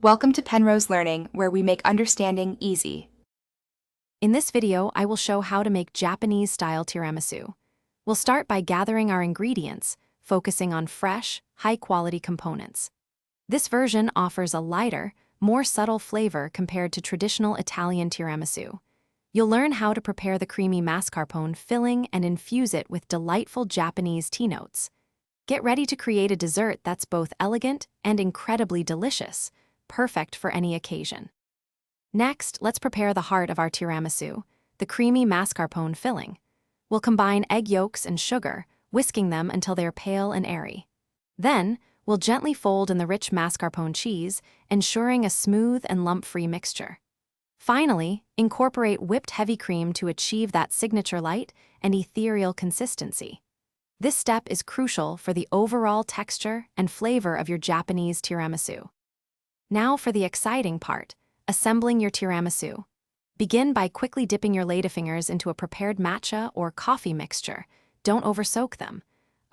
Welcome to Penrose Learning, where we make understanding easy. In this video, I will show how to make Japanese-style tiramisu. We'll start by gathering our ingredients, focusing on fresh, high-quality components. This version offers a lighter, more subtle flavor compared to traditional Italian tiramisu. You'll learn how to prepare the creamy mascarpone filling and infuse it with delightful Japanese tea notes. Get ready to create a dessert that's both elegant and incredibly delicious, perfect for any occasion. Next, let's prepare the heart of our tiramisu, the creamy mascarpone filling. We'll combine egg yolks and sugar, whisking them until they're pale and airy. Then, we'll gently fold in the rich mascarpone cheese, ensuring a smooth and lump-free mixture. Finally, incorporate whipped heavy cream to achieve that signature light and ethereal consistency. This step is crucial for the overall texture and flavor of your Japanese tiramisu. Now for the exciting part, assembling your tiramisu. Begin by quickly dipping your ladyfingers into a prepared matcha or coffee mixture. Don't oversoak them.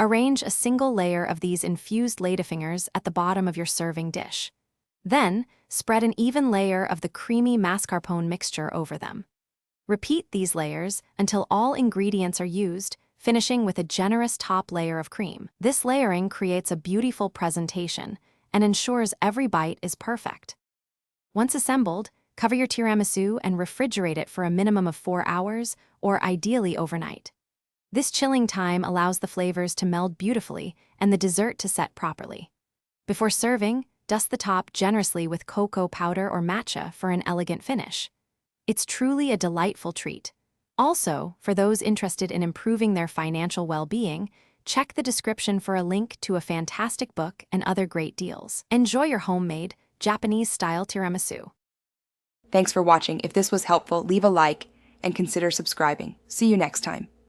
Arrange a single layer of these infused ladyfingers at the bottom of your serving dish. Then, spread an even layer of the creamy mascarpone mixture over them. Repeat these layers until all ingredients are used, finishing with a generous top layer of cream. This layering creates a beautiful presentation and ensures every bite is perfect. Once assembled, cover your tiramisu and refrigerate it for a minimum of 4 hours, or ideally overnight. This chilling time allows the flavors to meld beautifully and the dessert to set properly. Before serving, dust the top generously with cocoa powder or matcha for an elegant finish. It's truly a delightful treat. Also, for those interested in improving their financial well-being, check the description for a link to a fantastic book and other great deals. Enjoy your homemade, Japanese-style tiramisu. Thanks for watching. If this was helpful, leave a like and consider subscribing. See you next time.